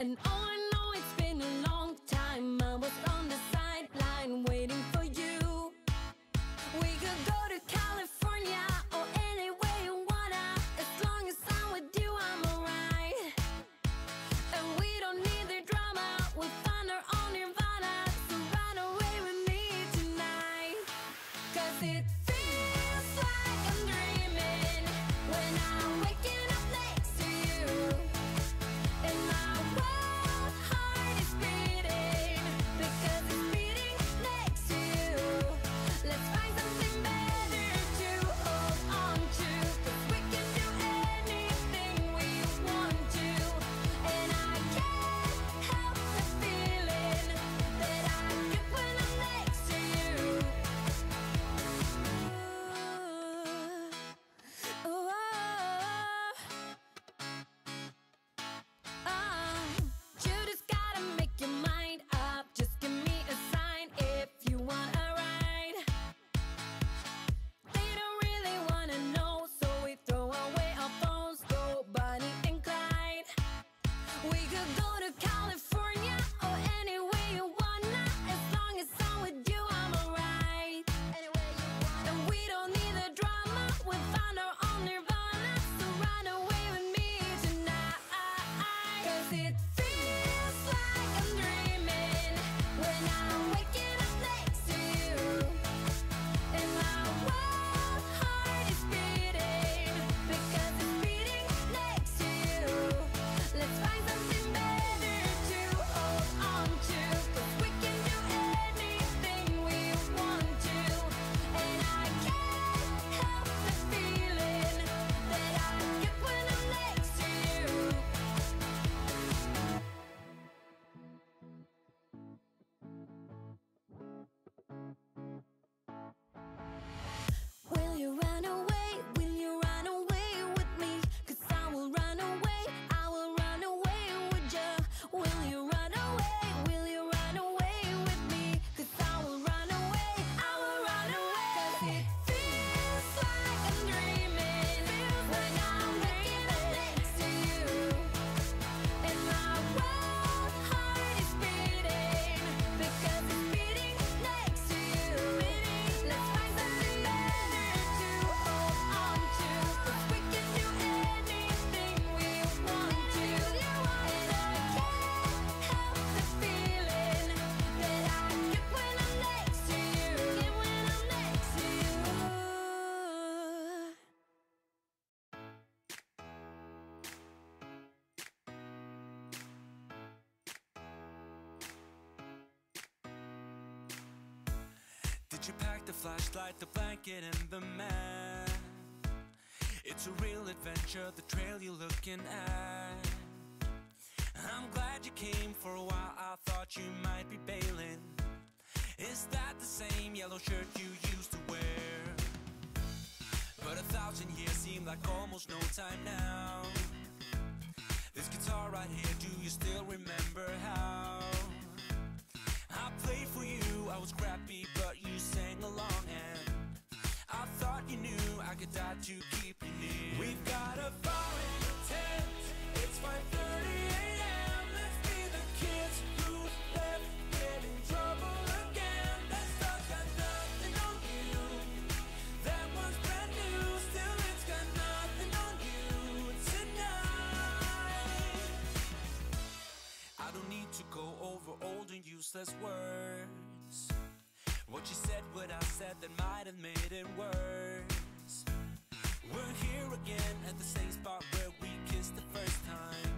And all I know, it's been a long time. I was on the sideline waiting for you. We could go to California or anywhere you wanna. As long as I'm with you, I'm alright. And we don't need the drama, we'll find our own nirvana. So run away with me tonight. 'Cause it feels like I'm dreaming when I'm waking up next to you. And my wild heart is beating because it's beating next to you. Let's find something better to hold on to, 'cause we can do anything we want to. And I can't help the feeling that I get when I'm next to you. Ooh, ooh, you just gotta make your mind up. Just give me a sign if you want a ride. They don't really wanna know, so we throw away our phones, go Bonnie and Clyde. We could go to California or anywhere you wanna. As long as I'm with you, I'm alright. And we don't need the drama, we found our own nirvana. So run away with me tonight. 'Cause it feels like I'm dreaming when I'm waking up next to you. And my wild heart is beating because it's beating next to you. Let's find something better to hold on to, 'cause we can do anything we want to. And I can't help the feeling that I get when I'm next to you. Will you run away? Will you run away with me? 'Cause I will run away, I will run away with you. Will you run away? Will you run away with me? 'Cause I will run away, I will run away. 'Cause it feels like I'm dreaming when I'm waking up next to you. And my wild heart is beating because it's beating next to you. Let's find something better to hold on to, 'cause we can do anything we want to. And I can't help the feeling that I get when I'm next to you. Get when I'm next to you. Did you pack the flashlight, the blanket, and the map? It's a real adventure, the trail you're looking at. I'm glad you came. For a while I thought you might be bailing. Is that the same yellow shirt you used to wear? But 1,000 years seem like almost no time now. This guitar right here, do you still remember how I played for you? I was crappy, but you sang along, and I thought you knew I could die to keep you near. We've got a fire in the tent. It's 5:30 a.m. Let's be the kids who left, get in trouble again. That stuff's got nothing on you. That one's brand new. Still, it's got nothing on you tonight. I don't need to go over old and useless words. What you said, what I said, that might have made it worse. We're here again at the same spot where we kissed the first time.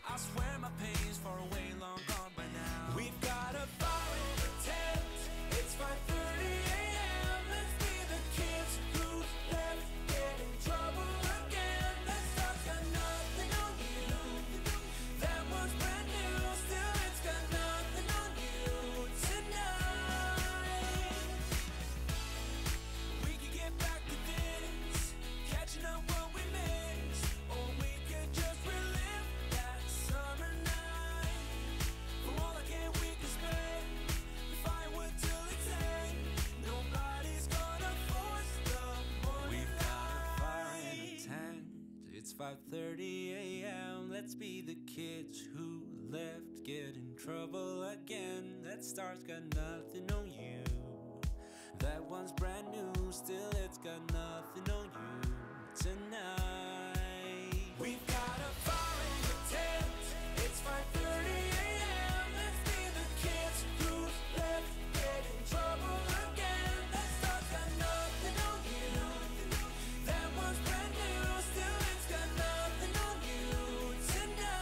I swear my pain's far away, long gone by now. We've got a fire in the tent. It's 5:30 a.m. Let's be the kids who left, get in trouble again. That stuff's got nothing on you. That one's brand new. Still, it's got nothing on you tonight. We could get back to this, catching up what we missed, or we could just relive that summer night. For all I can, we can spend the firewood till it's end. Nobody's gonna force the morning. We've got a fire in the tent. It's 5:30 a.m. Let's be the kids who left, get in trouble again. That star's got nothing on you. That one's brand new, still it's got nothing on you. Tonight we've got a fire in the tent. It's 5:30 a.m. Let's be the kids who's left, get in trouble again. That star's got nothing on you. That one's brand new, still it's got nothing on you. Tonight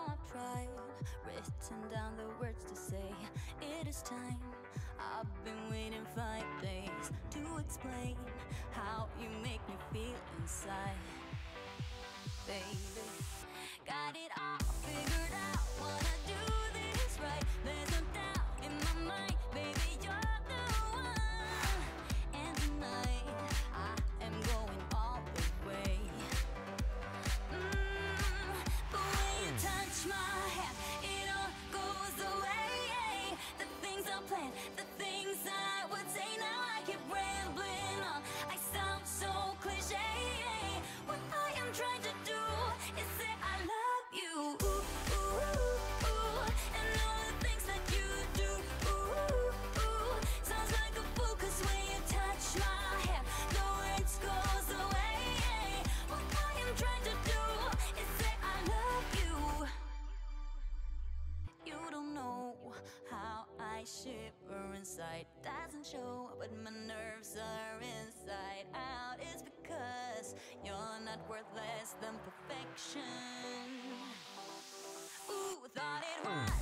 I've tried, written down the words to say it is time. I've been waiting 5 days to explain how you make me feel inside. Baby, got it all figured out, wanna do this right. There's no doubt in my mind, baby, you're the one. And tonight, I am going all the way. But when you touch my hand, it all goes away. The things I planned, the things I would say, now I keep rambling on. I sound so cliche. What I am trying to do is say I love you. Ooh, ooh, ooh. And all the things that you do. Ooh, ooh. Sounds like a fool, 'cause when you touch my hand, the words goes away. What I am trying to do is say I love you. You don't know how I shiver inside. Doesn't show, but my nerves are inside out. It's because you're not worth less than perfection. Ooh, thought it was